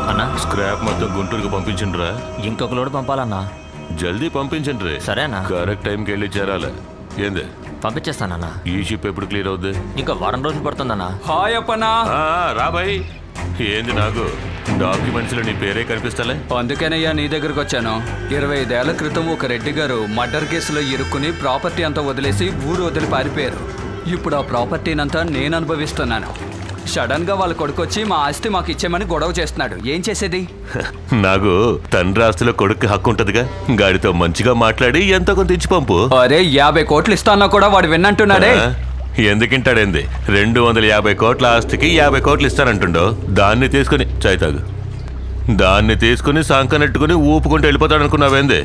అన్నా స్క్రాప్ మొత్తం గుంటూరుకు పంపించండిరా. ఇంకొక లోడు పంపాలన్నా. జల్దీ పంపించండి. సరేనా? కరెక్ట్ టైంకి వెళ్ళి చేరాలి. ఏంది పంపించేస్తానన్నా. ఈ షిప్ ఎప్పుడు క్లియర్ అవుద్ది? ఇంకా వారం రోజులు పడుతుందన్నా. హాయ్ అప్పనా. రాబాయ్. ఏంది నాకు డాక్యుమెంట్స్ లో నీ పేరే కనిపిస్తలే? అందుకేనయ్యా నీ దగ్గరకు వచ్చాను. 25 ఏళ్ల క్రితం ఒక రెడ్డి గారు మర్డర్ కేసులో ఇరుక్కుని ప్రాపర్టీ అంతా వదిలేసి ఊరు వదిలి పారిపోయారు. ఇప్పుడు ఆ ప్రాపర్టీనంతా నేను అనుభవిస్తున్నాను. సడన్ గా వాళ్ళ కొడుకొచ్చి మా ఆస్తి మాకు ఇచ్చేమని గొడవ చేస్తున్నాడు. ఏం చేసేది? నాకు తండ్రి ఆస్తిలో కొడుకు హక్కు ఉంటదిగా. గాడితో మంచిగా మాట్లాడి ఎంతో కొంత ఇచ్చి పంపు. అరే 50 కోట్లు ఇస్తానా కూడా వాడు విన్నంటున్నాడే. ఎందుకింటాడేంది? 250 కోట్ల ఆస్తికి 50 కోట్లు ఇస్తానంటుండో. దాన్ని తీసుకుని చాయ్తాగు. దాన్ని తీసుకుని సంకనెట్టుకుని ఊపుకుంటూ వెళ్ళిపోతాడు అనుకున్నావేంది?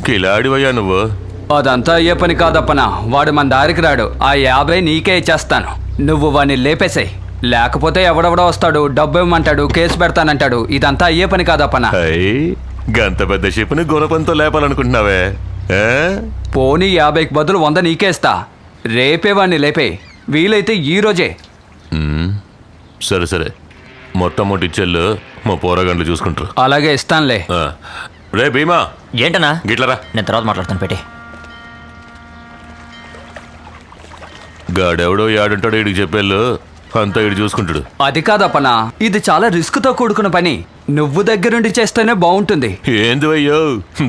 కిలాడివయ్యా నువ్వు. అదంతా అయ్యే పని కాదప్పనా. వాడు మన దారికి రాడు. ఆ 50 నీకే ఇచ్చేస్తాను. నువ్వు వాడిని లేపేసాయి. లేకపోతే ఎవడెవడో వస్తాడు, డబ్బు ఇవ్వమంటాడు, కేసు పెడతానంటాడు. ఇదంతా అయ్యే పని కాదప్పనా. గంత పెద్ద షిప్ని గుణపంతో లేపాలనుకుంటున్నావే? పోనీ 50కి బదులు 100 నీకే ఇస్తా. రేపే వాడిని లేపే, వీలైతే ఈ రోజే. సరే సరే, మొత్తం మొట్టి ఇచ్చేళ్ళు మా పోరగాండ్లు చూసుకుంటారు. అలాగే ఇస్తానులే. రే భీమా. ఏంటన్నా? గిట్లరా. నేను తర్వాత మాట్లాడతాను. పెట్టి గాడెవడో యాడుంటాడో ఇడికి చెప్పేళ్ళు అంతా ఇడు చూసుకుంటాడు. అది కాదప్పనా, ఇది చాలా రిస్క్తో కూడుకున్న పని. నువ్వు దగ్గరుండి చేస్తేనే బాగుంటుంది. ఏంది అయ్యో,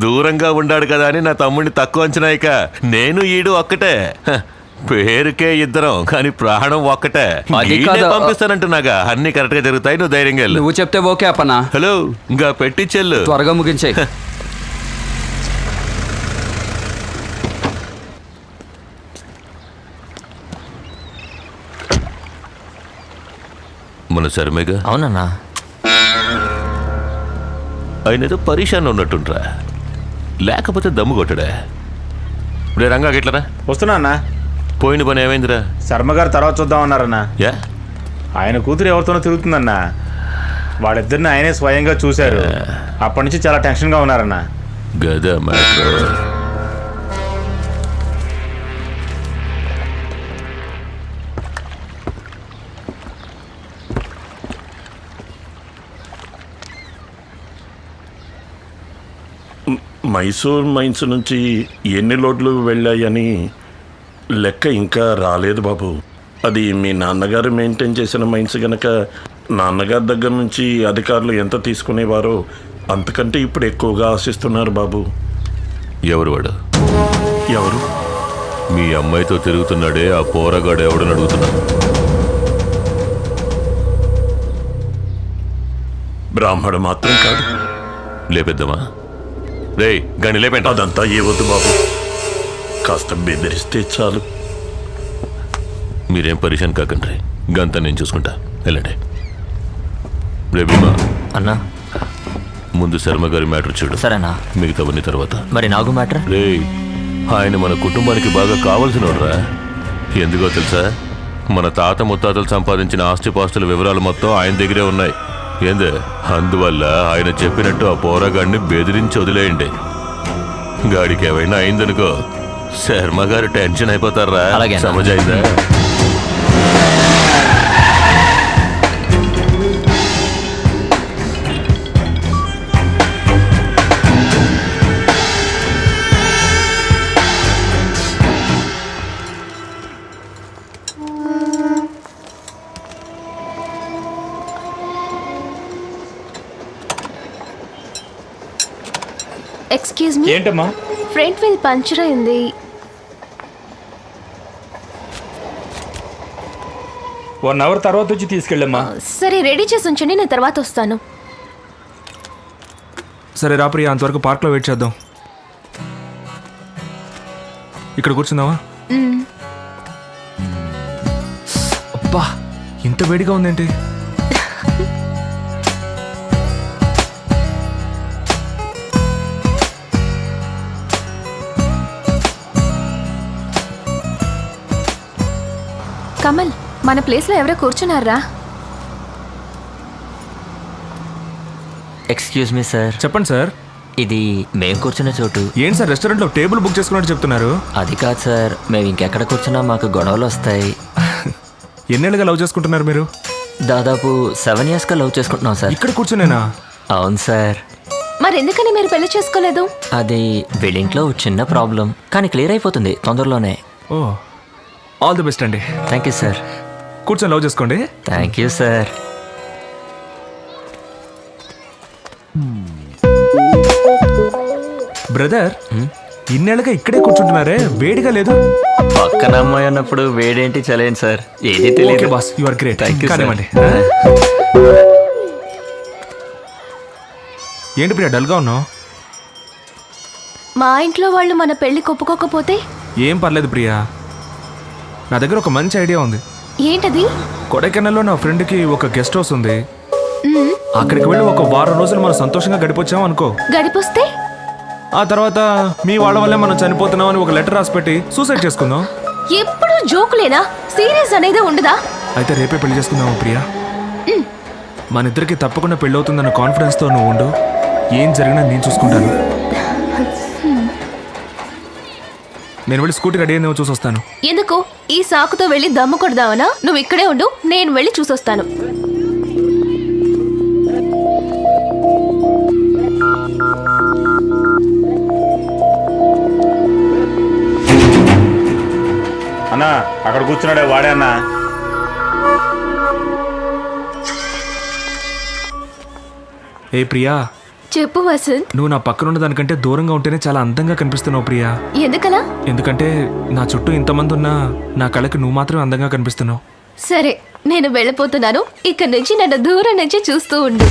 దూరంగా ఉండాడు కదా అని నా తమ్ముడిని తక్కువ అంచనాయిక. నేను ఈడు ఒక్కటే. పేరుకే ఇద్దరం కానీ ప్రాణం ఒక్కటే. పంపిస్తానంటున్నాగా. అన్ని కరెక్ట్ గా జరుగుతాయి. నువ్వు ధైర్యంగా వెళ్ళు. నువ్వు చెప్తే ఓకే అప్పనా. హలో, ఇంకా పెట్టించెళ్ళు. త్వరగా ముగించే. మన శర్మేగా. అవునన్నా. ఆయన ఏదో పరీక్షాన్ని ఉన్నట్టుండ్రా, లేకపోతే దమ్ము కొట్టడా. రే రంగా గిట్లరా. వస్తున్నా అన్న. పోయిన పని ఏమైందిరా? శర్మగారు తర్వాత చూద్దామన్నారన్నా. యా, ఆయన కూతురు ఎవరితోనో తిరుగుతుందన్నా. వాళ్ళిద్దరిని ఆయనే స్వయంగా చూశారు. అప్పటి నుంచి చాలా టెన్షన్గా ఉన్నారన్నా. గదా మ్యాటర్. మైసూర్ మైన్స్ నుంచి ఎన్ని లోడ్లు వెళ్ళాయని లెక్క ఇంకా రాలేదు బాబు. అది మీ నాన్నగారు మెయింటైన్ చేసిన మైన్స్ గనక నాన్నగారి దగ్గర నుంచి అధికారులు ఎంత తీసుకునేవారో అంతకంటే ఇప్పుడు ఎక్కువగా ఆశిస్తున్నారు బాబు. ఎవరు వాడు? ఎవరు? మీ అమ్మాయితో తిరుగుతున్నాడే ఆ పోరగాడు ఎవడని అడుగుతున్నా. బ్రాహ్మడు మాత్రం కాదు. లేపేద్దామా? రే గని లేపేంట. అదంతా ఏ వద్దు బాబు, కాస్త బెదిరిస్తే చాలు. మీరేం పరిశాన్ కాకండి. గంతా నేను చూసుకుంటా. వెళ్ళండి. రే భీమా అన్నా, ముందు శర్మ గారి మ్యాటర్ చూడు. సరేనా? మిగతావన్నీ తర్వాత. మరి నాగు మ్యాటర్? రే, ఆయన మన కుటుంబానికి బాగా కావాల్సినోడ్రా. ఎందుకో తెలుసా? మన తాత ముత్తాతలు సంపాదించిన ఆస్తిపాస్తుల వివరాలు మొత్తం ఆయన దగ్గరే ఉన్నాయి. ఏందే, అందువల్ల ఆయన చెప్పినట్టు ఆ పోరాగాడిని బెదిరించి వదిలేయండి. గాడికి ఏమైనా అయిందనుకో శర్మ గారు టెన్షన్ అయిపోతారా. సమజైందా? Excuse me. ఏంటమ్మా? ఫ్రంట్ వీల్ పంచర్ అయింది. వన్ అవర్ తర్వాత వచ్చి తీసుకెళ్ళమ్మా. సరే, రెడీ చేసి ఉంచండి, నేను తర్వాత వస్తాను. సరే రా ప్రియా, అంతవరకు పార్క్లో వెయిట్ చేద్దాం. ఇక్కడ కూర్చుందామా? అబ్బా, ఇంత వేడిగా ఉందేంటి? కమల్, మన ప్లేస్లో ఎవరో కూర్చున్నారా? Excuse me sir. చెప్పండి సార్. ఇది మేము కూర్చున్న చోటు. ఏంటి సార్ రెస్టారెంట్లో టేబుల్ బుక్ చేసుకున్నట్టు చెప్తున్నారు? అది కాదు సార్, మేము ఇంకెక్కడ కూర్చున్నా మాకు గొడవలు వస్తాయి. ఎన్నేళ్ళుగా లవ్ చేసుకుంటున్నారు మీరు? దాదాపు 7 yearsగా లవ్ చేసుకుంటున్నాం సార్. ఇక్కడ కూర్చునేనా? అవును సార్. మరి ఎందుకని మీరు పెళ్లి చేసుకోలేదు? అది వీళ్ళింట్లో చిన్న ప్రాబ్లం, కానీ క్లియర్ అయిపోతుంది తొందరలోనే. ఓ, ఆల్ ది బెస్ట్ అండి. Thank you sir. కూర్చొని లవ్ చేసుకోండి. Thank you sir. బ్రదర్, ఇన్నేళ్ళగా ఇక్కడే కూర్చుంటున్నారే, వేడిగా లేదు? పక్కన అమ్మాయి అన్నప్పుడు వేడేంటి చలేండి సార్, ఏది ఓకే తెలియదు. Boss, you are great. Thank you sir. కానివ్వండి. ఏంటి ప్రియా డల్గా ఉన్నావు? మా ఇంట్లో వాళ్ళు మన పెళ్లి ఒప్పుకోకపోతే? ఏం పర్లేదు ప్రియా, నా దగ్గర ఒక మంచి ఐడియా ఉంది. ఏంటది? కొడైకెనాల్లో నా ఫ్రెండ్కి ఒక గెస్ట్ హౌస్ ఉంది. అక్కడికి వెళ్ళి ఒక వారం రోజులు మనం సంతోషంగా గడిపొచ్చాం అనుకో. గడిపొస్తే? ఆ తర్వాత మీ వాళ్ళ వల్లే మనం చనిపోతున్నాం అని ఒక లెటర్ రాసి పెట్టి సూసైడ్ చేసుకుందాం. ఎప్పుడు జోకులేనా? సీరియస్ అనేది ఉండదా? అయితే రేపే పెళ్లి చేసుకుందాము ప్రియా. మన ఇద్దరికి తప్పకుండా పెళ్ళవుతుందన్న కాన్ఫిడెన్స్తో నువ్వు ఉండు. ఏం జరిగినా నేను చూసుకుంటాను. నేను వెళ్ళి స్కూటీ రెడీ అయిందేమో చూసొస్తాను. ఎందుకు? ఈ సాకుతో వెళ్ళి దమ్ము కొడదావనా? నువ్వు ఇక్కడే ఉండు, నేను వెళ్ళి చూసొస్తాను. అన్నా అక్కడ కూర్చున్నాడే వాడే అన్నా. ఏ ప్రియా, చెప్పు వసంత్. నువ్వు నా పక్కన ఉన్న దానికంటే దూరంగా ఉంటేనే చాలా అందంగా కనిపిస్తున్నావు ప్రియా. ఎందుకలా? ఎందుకంటే నా చుట్టూ ఇంతమంది ఉన్నా నా కళకి నువ్వు మాత్రమే అందంగా కనిపిస్తున్నావు. సరే, నేను వెళ్ళిపోతున్నాను. ఇక్కడి నుంచి నన్ను దూరం నుంచి చూస్తూ ఉండు.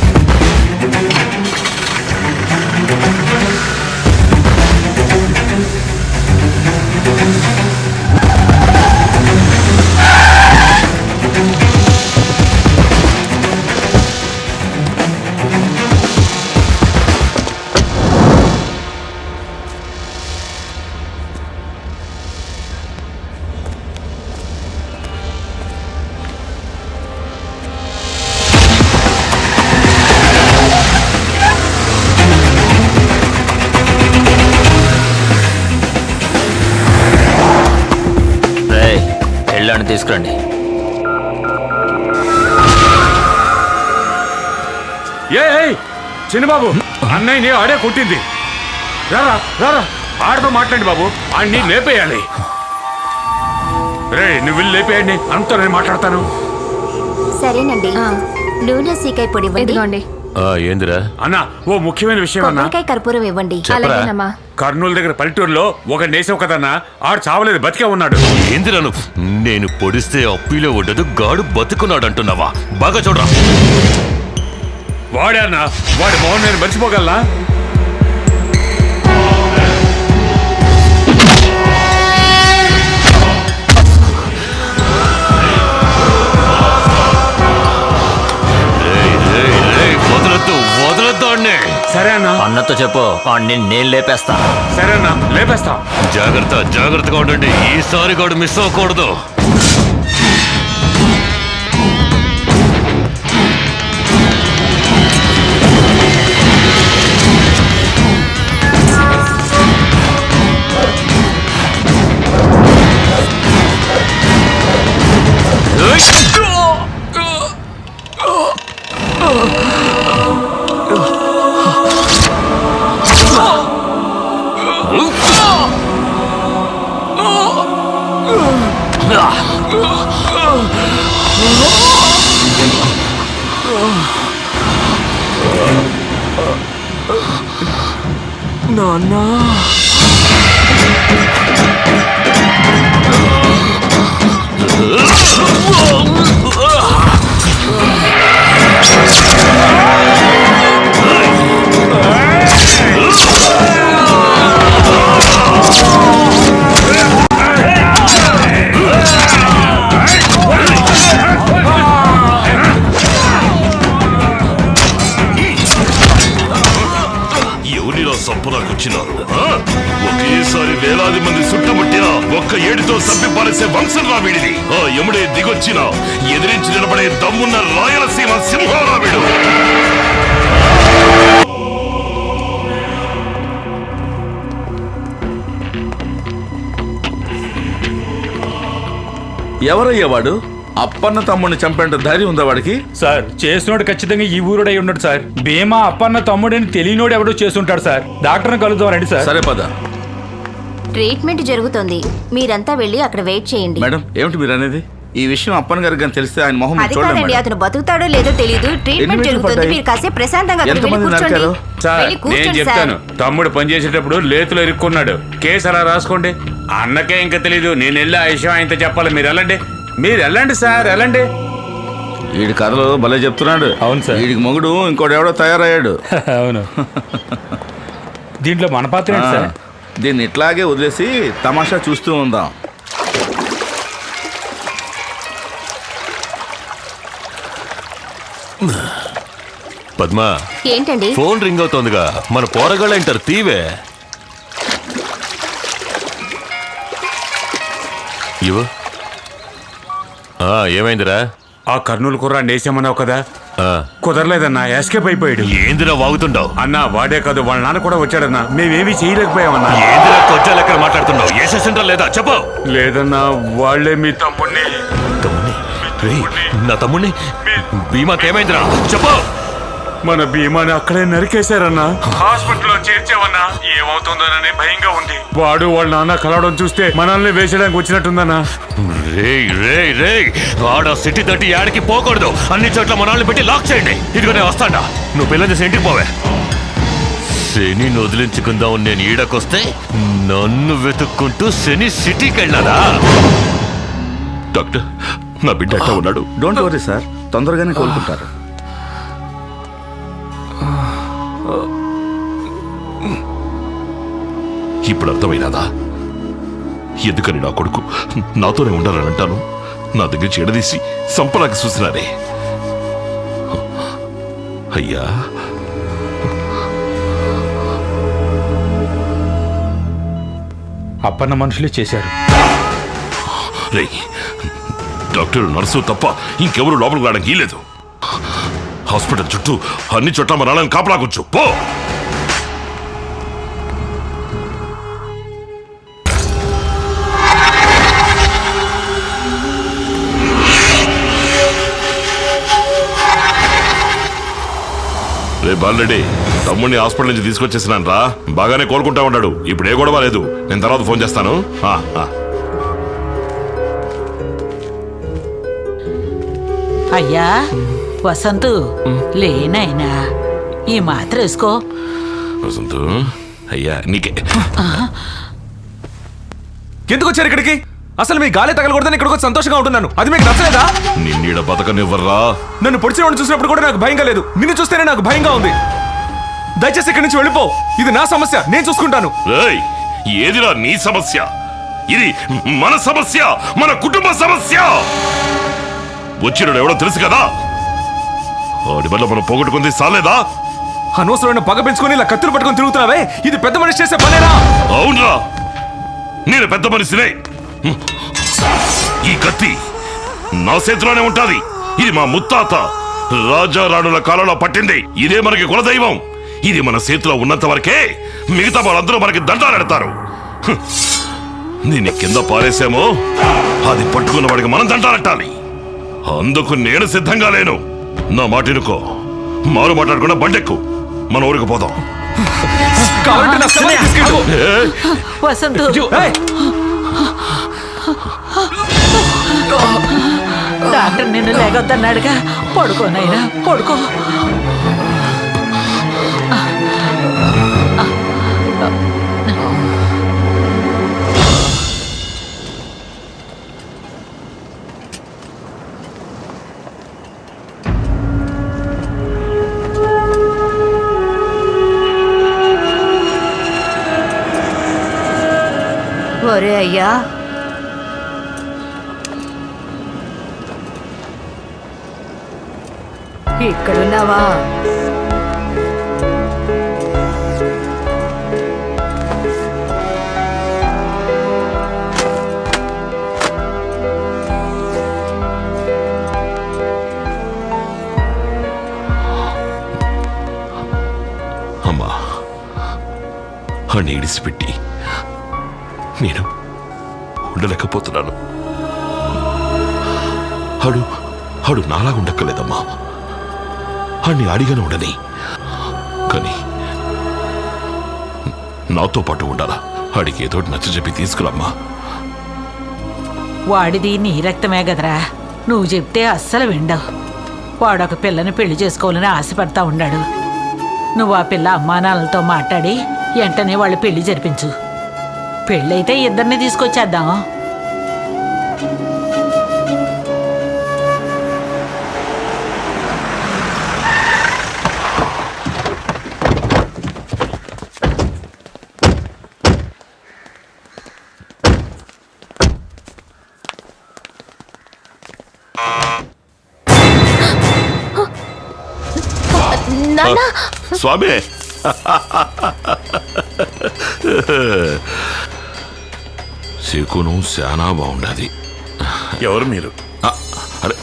వెళ్ళండి, తీసుకురండి. చిన్నబాబు, అన్నయ్యని ఆడే కొట్టింది. రారా రారా, ఆడతో మాట్లాడి బాబు, ఆడిని లేపేయాలి. రే, నువ్వు వెళ్ళి లేపేయండి, అంతా నేను మాట్లాడతాను. సరేనండి. నూనె సీకాయ పొడి ఇవ్వండి. ఇదిగోండి. ఏందిరా? అన్న, ఓ ముఖ్యమైన విషయం అన్న. కొబ్బరికాయ కర్పూరం ఇవ్వండి. అలాగేనమ్మా. కర్నూలు దగ్గర పల్లెటూరులో ఒక నేసావు కదన్నా, ఆడు చావలేదు, బతికే ఉన్నాడు. ఏందిరా నువ్వు? నేను పొడిస్తే అప్పిలో ఉండదు, గాడు బతుకున్నాడు అంటున్నావా? బాగా చూడరా. వాడే అన్న, వాడి మోహన్ నేను మర్చిపోగలనా? వదలొద్దు అన్నే. సరే అన్న. అన్నతో చెప్పు, అన్ని నేను లేపేస్తా. సరే అన్న, లేపేస్తా. జాగ్రత్తగా ఉండండి, ఈసారి గాడు మిస్ అవ్వకూడదు. నాన్నా, సంపదాకొచ్చినారు. ఒకేసారి వేలాది మంది చుట్టుముట్టిన ఒక్క ఏడుతో సభ్య పారేసే వంశం రా వీడిది. ఆ యముడే దిగొచ్చిన ఎదిరించి నిలబడే దమ్మున్న రాయలసీమ సింహారా వీడు. ఎవరయ్యా వాడు? అప్పన్న తమ్ముడిని చంపేంత ధైర్యం ఉందా వాడికి? సార్ చేసినోడు ఖచ్చితంగా ఈ ఊరుడై ఉన్నాడు సార్. భీమా అప్పన్న తమ్ముడిని తెలియనోడు ఎవడో చేస్తుంటాడు సార్. డాక్టర్ని కలుద్దాం రండి సార్. సరే పద. ట్రీట్మెంట్ జరుగుతోంది, మీరంతా వెళ్ళి అక్కడ వెయిట్ చేయండి. మేడం ఏమిటి మీరు అనేది? ఈ విషయం అప్పన్న గారికి కానీ తెలిస్తే ఆయన మొహం అది చూడండి కాదండి, మేడం. అతను బతుకుతాడో లేదో తెలియదు. ట్రీట్మెంట్ ఎన్ని జరుగుతుంది, పడ్డాయి? మీరు కాసేపు ప్రశాంతంగా అక్కడ వెళ్ళి ఎంతమంది కూర్చోండి. నరికారు? సార్ వెళ్ళి నేను కూర్చోండి చెప్తాను. సార్. తమ్ముడు పనిచేసేటప్పుడు లేతులో ఇరుక్కున్నాడు. కేసు అలా రాసుకోండి. అన్నకే ఇంకా తెలీదు. నేను వెళ్ళి ఆ విషయం ఆయనతో చెప్పాలి. మీరు వెళ్ళండి సార్, వెళ్ళండి. వీడి కథలు భలే చెప్తున్నాడు. అవును సార్. వీడికి మొగుడు ఇంకోటి ఎవడో తయారయ్యాడు. అవును. దీంట్లో మన పాత్ర ఏంటి సార్? దీన్ని ఇట్లాగే వదిలేసి తమాషా చూస్తూ ఉందాం. పద్మా, ఏంటండి? ఫోన్ రింగ్ అవుతోందిగా. మన పోరగాళ్ళు అంటారు తీవే. ఇవ్వు. ఏమైందిరా? ఆ కర్నూలు కుర్రాన్ని వేసామన్నావు కదా, ఆ, కుదరలేదన్నా. ఎస్కేప్ అయిపోయాడు. ఏందిరా వాగుతుండవు? అన్నా వాడే కాదు, వాళ్ళ నాన్న కూడా వచ్చాడన్నా. మేమేమీ చేయలేకపోయామన్నా. ఏందిరా కొంచెం ఎక్కడ మాట్లాడుతున్నావు? ఏసేసిండ్రా లేదా చెప్పు. లేదన్నా, వాళ్ళే మీ తమ్ముడిని. తమ్ముడిని? రేయ్, నా తమ్ముడిని భీమాకేమైందిరా చెప్పు. మన భీమాని అక్కడే నరికేశారన్నా. హాస్పిటల్లో చేర్చావన్నా. ఏమవుతుందోనని భయంగా ఉంది. వాడు వాళ్ళ నాన్న కలవడం చూస్తే మనల్ని వేసేయడానికి వచ్చినట్టుందన్నా. రేయ్ రేయ్ రేయ్, ఆడ సిటీ తట్టి యాడికి పోకూడదు. అన్ని చోట్ల మనల్ని పెట్టి లాక్ చేయండి. ఇదిగో నేను వస్తాడా. నువ్వు పిల్లలు చేసి ఇంటికి పోవే. శని వదిలించుకుందాం నేను ఈడకొస్తే నన్ను వెతుక్కుంటూ శని సిటీకి వెళ్ళాలా? డాక్టర్, నా బిడ్డ ఎట్లా ఉన్నాడు? డోంట్ వరీ సార్, తొందరగానే కోలుకుంటారు. ఇప్పుడు అర్థమైనదా ఎందుకని నా కొడుకు నాతోనే ఉండాలని అంటాను? నా దగ్గర చెడదీసి సంపలాకి చూసినారే. అయ్యా, అప్పన్న మనుషులే చేశారు. రే, డాక్టర్ నర్సు తప్ప ఇంకెవరు లోపలికి రావడానికి లేదు. హాస్పిటల్ చుట్టూ అన్ని చోట్ల మన వాళ్ళని కాపలాకొచ్చు. పో. రే బాలరెడ్డి, తమ్ముడిని హాస్పిటల్ నుంచి తీసుకొచ్చేసినాను రా. బాగానే కోలుకుంటా ఉన్నాడు. ఇప్పుడు ఏ గొడవ లేదు. నేను తర్వాత ఫోన్ చేస్తాను. అయ్యా వసంతు, లేనైనా ఈ మాత్ర వేసుకో. వసంతు, అయ్యా నీకే. ఎందుకు వచ్చారు ఇక్కడికి? అసలు మీ గాలి తగలకూడదని ఇక్కడికి వచ్చి సంతోషంగా ఉంటున్నాను. అది మీకు నచ్చలేదా? నిన్నీడ బతకనివ్వర్రా. నన్ను పొడిచిన వాడిని చూసినప్పుడు కూడా నాకు భయంగా లేదు. నిన్ను చూస్తేనే నాకు భయంగా ఉంది. దయచేసి ఇక్కడి నుంచి వెళ్ళిపో. ఇది నా సమస్య, నేను చూసుకుంటాను. రేయ్, ఏదిరా నీ సమస్య? ఇది మన సమస్య, మన కుటుంబ సమస్య. వచ్చినాడు ఎవడో తెలుసు కదా. వాడి వల్ల మనం పోగొట్టుకుంది సాలేదా? అనవసరమైన పగ పెంచుకొని ఇలా కత్తులు పట్టుకొని తిరుగుతున్నావే, ఇది పెద్ద మనిషి చేసే పనేనా? అవునరా, నేను పెద్ద మనిషినే. ఈ కత్తి నా చేతిలోనే ఉంటాది. ఇది మా ముత్తాత రాజా రాణుల కాలంలో పట్టింది. ఇదే మనకి కులదైవం. ఇది మన చేతిలో ఉన్నంత వరకే మిగతా వాళ్ళందరూ మనకి దండాలెడతారు. దీన్ని కింద పారేసామో అది పట్టుకున్న వాడికి మనం దండాలెట్టాలి. అందుకు నేను సిద్ధంగా లేను. నా మాట ఇనుకో. మారు మాట్లాడకుండా బండెక్కు, మన ఊరికి పోదాం. వసంతు, డాక్టర్ నిన్ను లేగొద్దన్నాడుగా. పడుకోనైనా పడుకో. ఒరే అయ్యా, ఇక్కడున్నావా? అమ్మా, అని ఇడిసిపెట్టి నేను ఉండలేకపోతున్నాను. ఆడు నాలాగా ఉండక్కర్లేదమ్మా. ఆడిని అడిగానే ఉండని, కానీ నాతో పాటు ఉండాలా. ఆడికి ఏదో నచ్చ చెప్పి తీసుకురమ్మా. వాడిది నీ రక్తమే కదరా, నువ్వు చెప్తే అస్సలు విండవు. వాడొక పిల్లని పెళ్లి చేసుకోవాలని ఆశపడతా ఉన్నాడు. నువ్వు ఆ పిల్ల అమ్మానాన్నలతో మాట్లాడి వెంటనే వాళ్ళు పెళ్లి జరిపించు. పెళ్ళైతే ఇద్దరిని తీసుకొచ్చేద్దాం. నాన్న స్వామి, శకునం శానా బాగుండది. ఎవరు మీరు? అరే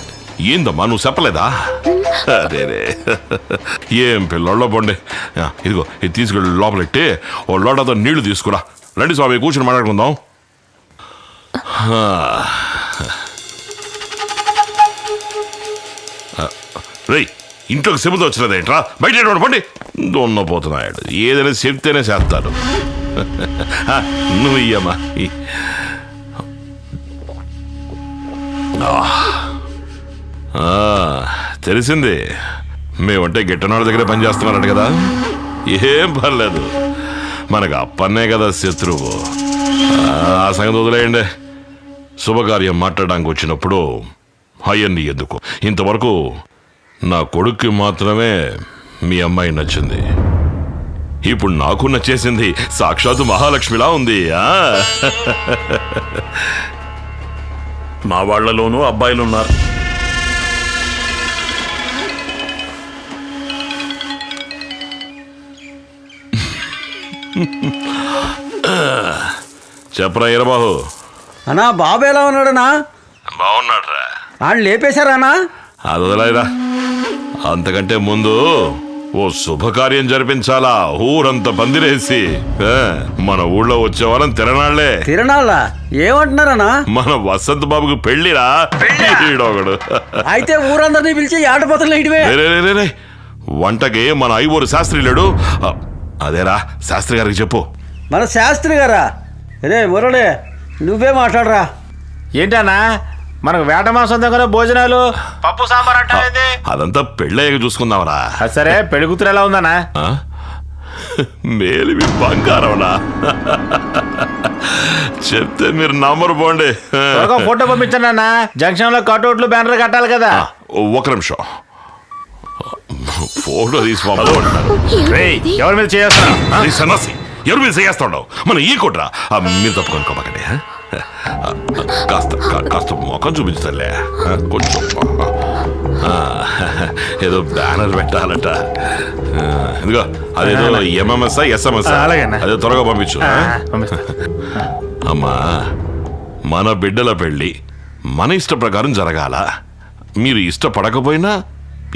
ఏందమ్మా, నువ్వు చెప్పలేదా? అరే ఏం పిల్లల్లో పండి. ఇదిగో ఇది తీసుకెళ్ళి లోపలెట్టి ఓ లోటతో నీళ్లు తీసుకురా. రండి స్వామి, కూర్చొని మాట్లాడుకుందాం. రేయ్, ఇంట్లోకి చెబుతూ వచ్చినదేంట్రా? బయట పండి. దొన్నపోతున్నాడు. ఏదైనా చెప్తేనే చేస్తాడు. నువ్వు ఇయ్యమ్మా. తెలిసింది, మేమంటే గిట్టనాడు దగ్గర పనిచేస్తున్నారట కదా. ఏం పర్లేదు, మనకు అప్పన్నే కదా శత్రువు. ఆ సంగతి వదిలేయండి. శుభకార్యం మాట్లాడడానికి వచ్చినప్పుడు అయ్యన్ని ఎందుకు? ఇంతవరకు నా కొడుక్కి మాత్రమే మీ అమ్మాయి నచ్చింది. ఇప్పుడు నాకు నచ్చేసింది. సాక్షాత్తు మహాలక్ష్మిలా ఉంది. మా వాళ్లలోనూ అబ్బాయిలున్నారు. చెప్పరా ఈరబాబు. అన్నా బాబు ఎలా ఉన్నాడనా? బాగున్నాడ్రా. వాళ్ళు లేపేశారానా? అది వదిలేరా. అంతకంటే ముందు ఓ శుభకార్యం జరిపించాలా. ఊరంతా పందిరేసి మన ఊళ్ళో వచ్చే వాళ్ళని తిరణాళ్లే. తిరణాళ్ళ ఏమంటున్నారనా? మన వసంత్ బాబుకు పెళ్లిరా. ఈడొకడు. అయితే ఊరందరినీ పిలిచి ఆటపోతలు వంటకి మన ఐవోరు శాస్త్రి లేడు. అదేరా, శాస్త్రి గారికి చెప్పు. మన శాస్త్రి గారా? రే మురళి, నువ్వే మాట్లాడరా. ఏంటన్నా మనకు వేట మాసం దగ్గర భోజనాలు, పప్పు సాంబార్ అంటే అదంతా పెళ్ళయ్యాక చూసుకుందామరా. సరే, పెళ్లి కూతురు ఎలా ఉందనా? మేలివి బంగారంనా. చెప్తే మీరు నంబర్ పోండి. ఫోటో పంపించండి అన్న. జంక్షన్ లో కట్అవుట్లు బ్యానర్ కట్టాలి కదా. ఒక నిమిషం, ఫోటో తీసి పంపమంటున్నారు. ఎవరి మీద చేస్తున్నా? సన్నాసి, ఎవరి మీద చేస్తాడు? మన ఈ కొట్రా. మీరు తప్పుకొనుకోమాకండి. కాస్త మొఖం చూపించలే. కొంచెం ఏదో బ్యానర్ పెట్టాలట. ఇదిగో అదేదో ఎంఎంఎస్ ఎస్ఎంఎస్, అదే త్వరగా పంపించు. అమ్మా, మన బిడ్డల పెళ్ళి మన ఇష్ట ప్రకారం జరగాల. మీరు ఇష్టపడకపోయినా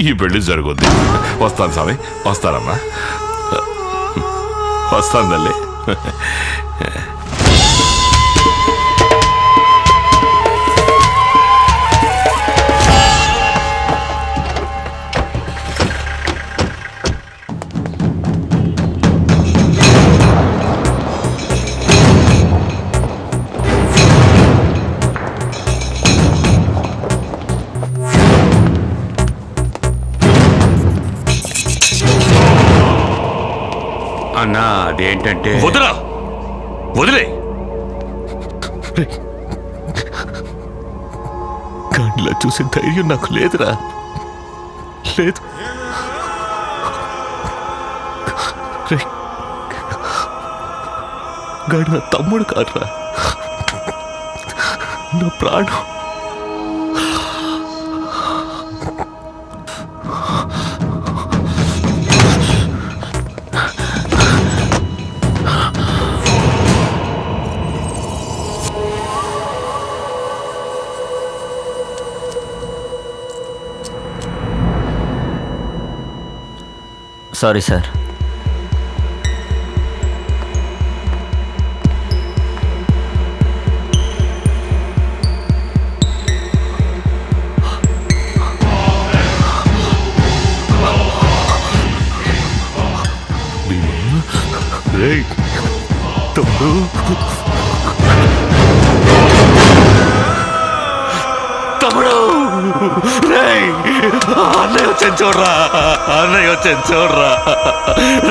ఈ పెళ్లి జరుగుద్ది. వస్తాను స్వామి, వస్తానమ్మా, వస్తాను తల్లి. అన్నా అదేంటంటే వదిలే. గాడిలా చూసే ధైర్యం నాకు లేదురా, లేదు. గాడి నా తమ్ముడు కాదురా, నా ప్రాణం. Sorry sir. రేయ్, తమ్ముడు తమ్ముడు రేయ్, అన్నయ్య వచ్చాను చూడరా, అన్నయ్య వచ్చాను చూడరా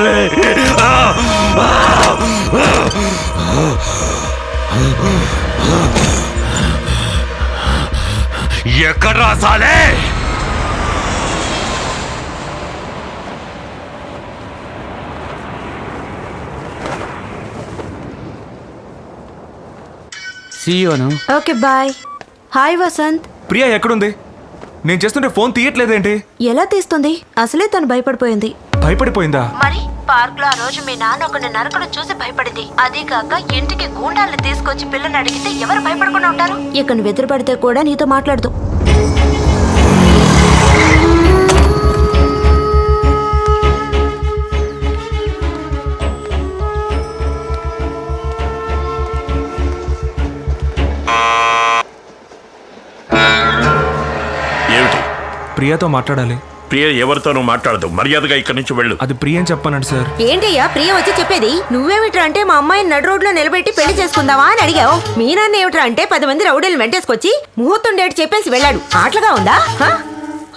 రేయ్. ఎక్కడ రాసాలే? సీయోను. Okay bye. Hi Vasanth. Priya ఎక్కడుంది? నేను చేస్తుంటే ఫోన్ తీయట్లేదేంటి? ఎలా తీస్తుంది? అసలే తను భయపడిపోయింది. భయపడిపోయిందా? మరి పార్క్ లో ఆ రోజు మీ నాన్న ఒకరిని నరకడం చూసి భయపడింది. అదే కాక ఇంటికి గూండాల్ని తీసుకొచ్చి పిల్లని అడిగితే ఎవరు భయపడకుండా ఉంటారు? ఇక నువ్వు ఎదురుపడితే కూడా నీతో మాట్లాడదు. ఏమిటి? ప్రియాతో మాట్లాడాలి. ప్రియ ఎవరితోనూ మాట్లాడదు, మర్యాదగా ఇక్కడి నుంచి వెళ్ళు. అది ప్రియ అని చెప్పానండి సార్. ఏంటయ్యా ప్రియ వచ్చి చెప్పేది? నువ్వేమిట్రా అంటే మా అమ్మాయిని నడు రోడ్లో నిలబెట్టి పెళ్లి చేసుకుందావా అని అడిగావు. మీ నాన్న ఏమిట్రా అంటే 10 మంది రౌడీలు వెంటేసుకొచ్చి ముహూర్తం డేట్ చెప్పేసి వెళ్ళాడు. ఆటలుగా ఉందా?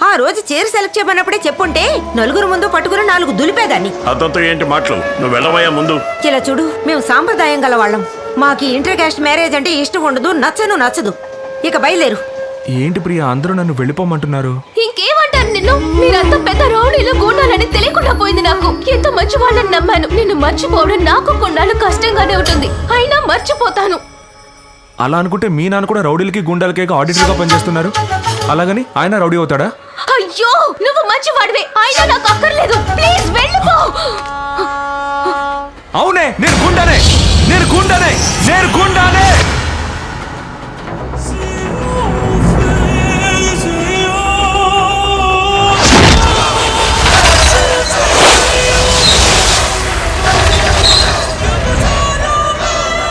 ఆ రోజు చీర సెలెక్ట్ చేయమన్నప్పుడే చెప్పుంటే నలుగురు ముందు పట్టుకుని 4 దులిపేదాన్ని. అతనితో ఏంటి మాటలు? నువ్వు వెళ్ళవయ్యా ముందు. ఇలా చూడు, మేము సాంప్రదాయం గల వాళ్ళం. మాకు ఇంటర్ కాస్ట్ మ్యారేజ్ అంటే ఇష్టం ఉండదు, నచ్చదు. ఇక బయలుదేరు. ఏంటి ప్రియా, అందరూ నన్ను వెళ్ళిపోమంటున్నారు? ఇంకేమంటారు నిన్ను? మీరంతా పెద్ద రౌడీలు గూండాలని తెలియకుండా పోయింది నాకు. ఎంత మంచి వాళ్ళని నమ్మాను. నిన్ను మర్చిపోవడం నాకు కొన్నాళ్ళు కష్టంగానే ఉంటుంది. అయినా మర్చిపోతాను. అలా అనుకుంటే మీ నాన్న కూడా రౌడీలకి గుండాలకి ఆడిటర్ గా పనిచేస్తున్నారు. అలాగని ఆయన రౌడీ అవుతాడా? అయ్యో, నువ్వు మంచివాడివే. అయినా నాకు అక్కర్లేదు. ప్లీజ్ వెళ్ళిపో. అవునే, నేను గుండానే.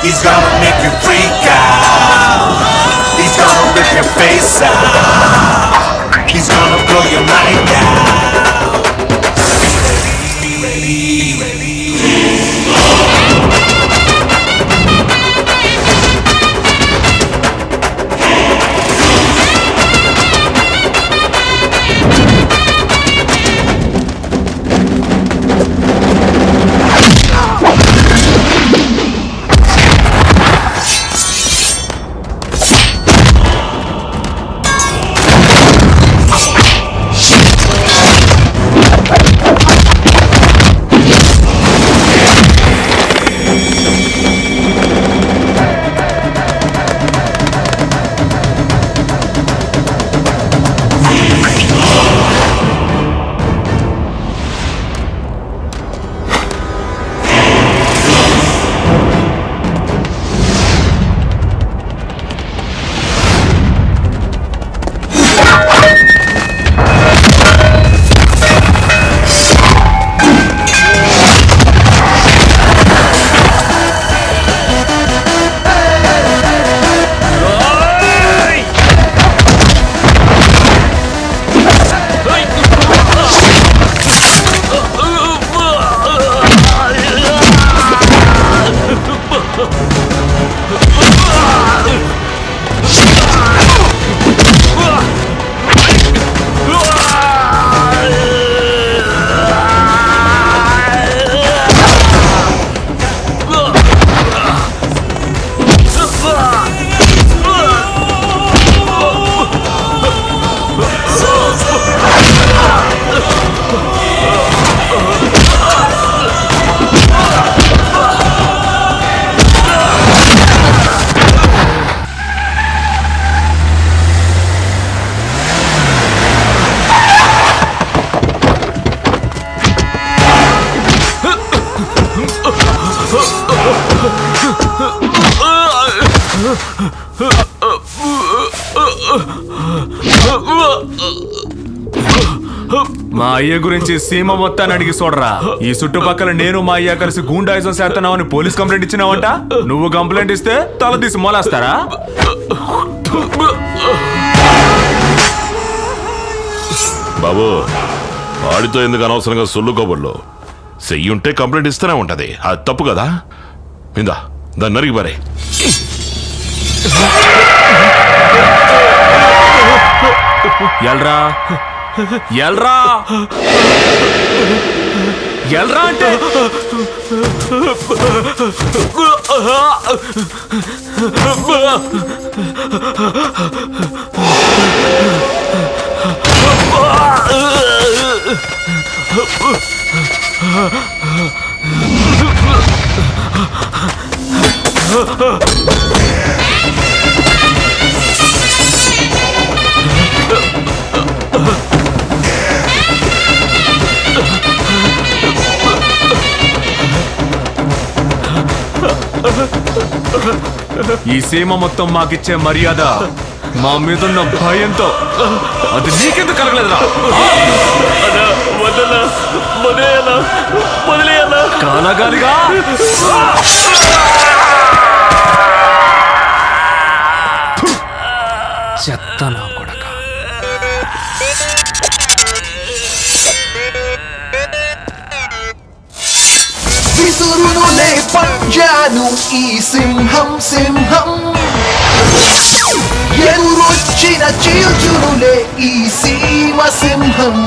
He's gonna make you freak out. He's gonna rip your face out. He's gonna blow your mind out. Be ready, be ready. మా అయ్య గురించి సీమ మొత్తాన్ని అడిగి చూడరా. ఈ చుట్టుపక్కల నేను మా అయ్య కలిసి గూండాయిజం చేస్తున్నావని పోలీస్ కంప్లైంట్ ఇచ్చినావంట. నువ్వు కంప్లైంట్ ఇస్తే తల తీసి మొలేస్తారా? బాబు, వాడితో ఎందుకు అనవసరంగా సొల్లు కబుర్లు? చెయ్యి ఉంటే కంప్లైంట్ ఇస్తూనే ఉంటది. అది తప్పు కదా. ఇందా దాన్ని నరికి పారే. ఎల్రా ఎల్రా ఎల్రా అంటే ఈ సీమ మొత్తం మాకిచ్చే మర్యాద మా మీదున్న భయంతో అది నీకెందుకు కలగలేదురా? కాలగాలిగా చెత్త నా కొడక. విసురునులే పంజాను ఈ సింహం సింహం, ఎదురొచ్చిన చీల్చునులే ఈ సీమ సింహం.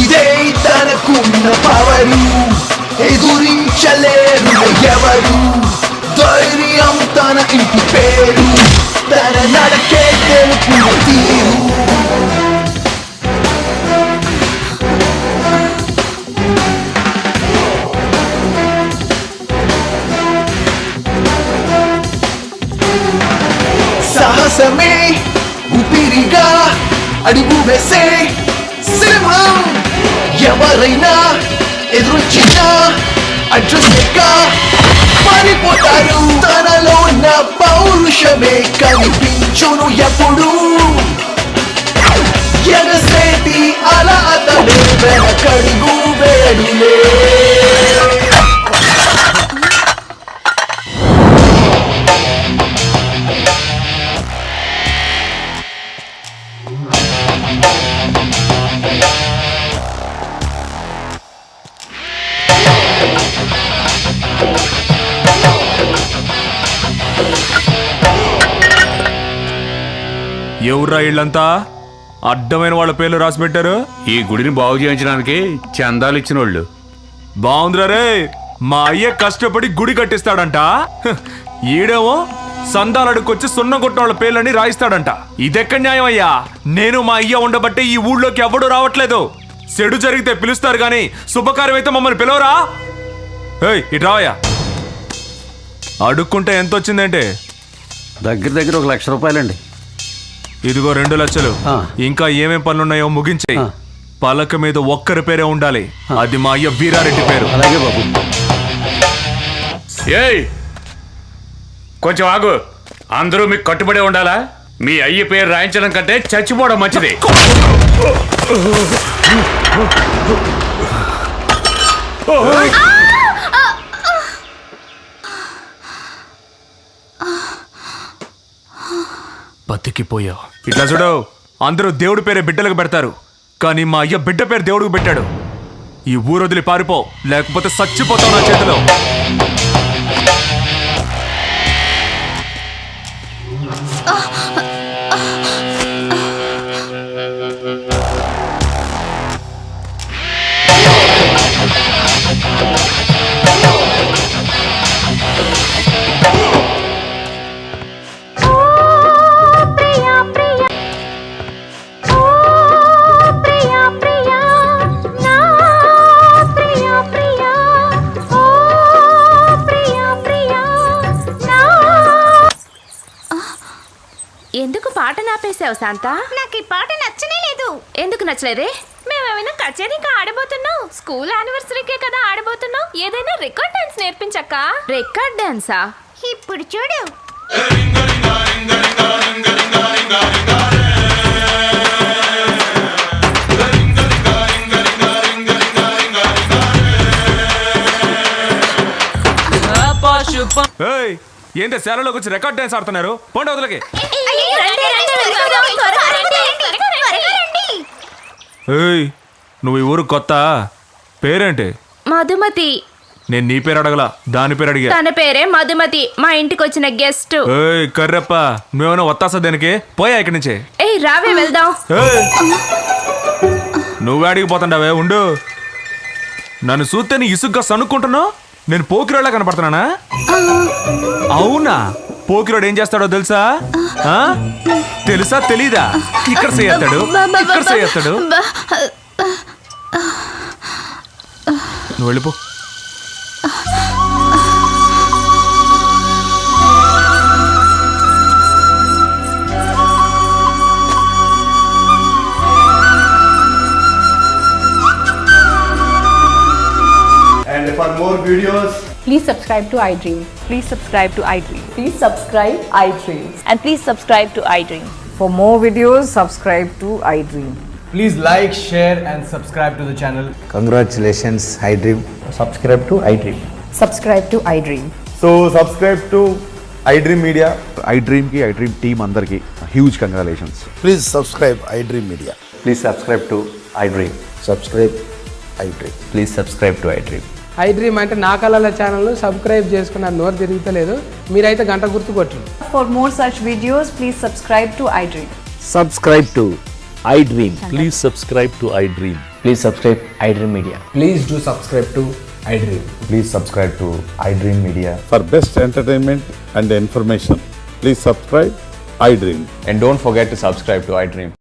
ఇదే తనకున్న పవరు, ఎదురించలేరు ఎవరు. ధైర్యం తన ఇంటి పేరు, తన నడకే తెలుపు తీరు. సాహసమే ఊపిరిగా అడుగు వేసే సింహం. ఎవరైనా ఎదురొచ్చినా అడ్రస్గా మారిపోతారు. తనలో ఉన్న పౌరుషమే కనిపించును ఎప్పుడు. ఎగసేటి అలా అతడే వెనకడుగు వేడులే. ఎవర్రా ఇళ్ళంతా? అడ్డమైన వాళ్ళ పేర్లు రాసి పెట్టారు. ఈ గుడిని బాగు చేయించడానికి చందాలు ఇచ్చిన వాళ్ళు. బాగుందిరా రే, మా అయ్య కష్టపడి గుడి కట్టిస్తాడంట, ఈడేమో సందాలు అడుక్కొచ్చి సున్నం కొట్టిన వాళ్ళ పేర్లని రాయిస్తాడంట. ఇదెక్కడ న్యాయం అయ్యా? నేను మా అయ్య ఉండబట్టే ఈ ఊళ్ళోకి ఎవడూ రావట్లేదు. చెడు జరిగితే పిలుస్తారు గాని శుభకార్యం అయితే మమ్మల్ని పిలవరా? ఏయ్ ఇటు రావయ్యా. అడుక్కుంటే ఎంత వచ్చిందంటే? దగ్గర దగ్గర 1 లక్ష రూపాయలండి. ఇదిగో 2 లక్షలు. ఇంకా ఏమేం పనులున్నాయో ముగించాయి. పలక మీద ఒక్కరి పేరే ఉండాలి, అది మా అయ్య వీరారెడ్డి పేరు. అలాగే బాబు. ఏయ్ కొంచెం ఆగు. అందరూ మీకు కట్టుబడే ఉండాలా? మీ అయ్య పేరు రాయించడం కంటే చచ్చిపోవడం మంచిది. బతికిపోయావు. ఇట్లా చూడు, అందరూ దేవుడి పేరే బిడ్డలకు పెడతారు, కానీ మా అయ్య బిడ్డ పేరు దేవుడికి పెట్టాడు. ఈ ఊరు వదిలి పారిపో, లేకపోతే చచ్చిపోతావు నా చేతిలో. ఎందుకు పాట నాపేసావు శాంత? నాకు ఈ పాట నచ్చనే లేదు. ఎందుకు నచ్చలేదే? మేమేమైనా కచేరీకి ఆడబోతున్నావు? స్కూల్ యానివర్సరీకే కదా ఆడబోతున్నావు. ఏదైనా రికార్డ్ డాన్స్ నేర్పించక్క. రికార్డ్ డాన్సా? ఇప్పుడు చూడు. ఏయ్, ఏంటి శాలలోకి వచ్చి రికార్డ్ డాన్స్ ఆడుతున్నారు? పోండి వదలకి. ఏయ్, నువ్వు ఈ ఊరు కొత్త? పేరేంటి? మధుమతి. నేను నీ పేరు అడగలా, దాని పేరు అడిగా. తన పేరే మధుమతి, మా ఇంటికి వచ్చిన గెస్ట్. ఏయ్ కర్రెప్ప, నువ్వేమైనా వత్తాసా దేనికి? పోయా ఇక్కడి నుంచి. ఏయ్ రావే వెళ్దాం. ఏయ్, నువ్వే అడిగిపోతుండవే, ఉండు. నన్ను చూస్తే నీ ఇసుగ్గా సనుక్కుంటున్నావు. నేను పోకిరోళ్ళ కనపడుతున్నానా? అవునా? పోకిరోడు ఏం చేస్తాడో తెలుసా? తెలుసా తెలీదా? ఇక్కడ చేయస్తాడు, ఇక్కడ చేయస్తాడు. నువ్వు వెళ్ళిపో. And for more videos, please subscribe to iDream. Please subscribe to iDream. Please subscribe iDream. And please subscribe to iDream. For more videos, subscribe to iDream. please like, share, and subscribe to the channel. Congratulations iDream. Subscribe to iDream. Subscribe to iDream. So subscribe to iDream Media. iDream కి iDream team అందరికి huge congratulations. Please subscribe iDream Media. Please subscribe to iDream. Subscribe iDream. Please subscribe to iDream. iDream అంటే నా కళల channel subscribe చేసుకున్న నోరు తిరుగుతలేదు. మీరైతే గంట గుర్తు కొట్టండి. For more such videos, please subscribe to iDream. Subscribe to iDream. Please subscribe to iDream. Please subscribe iDream media. Please do subscribe to iDream. Please subscribe to iDream media. For best entertainment and information please subscribe iDream. And don't forget to subscribe to iDream.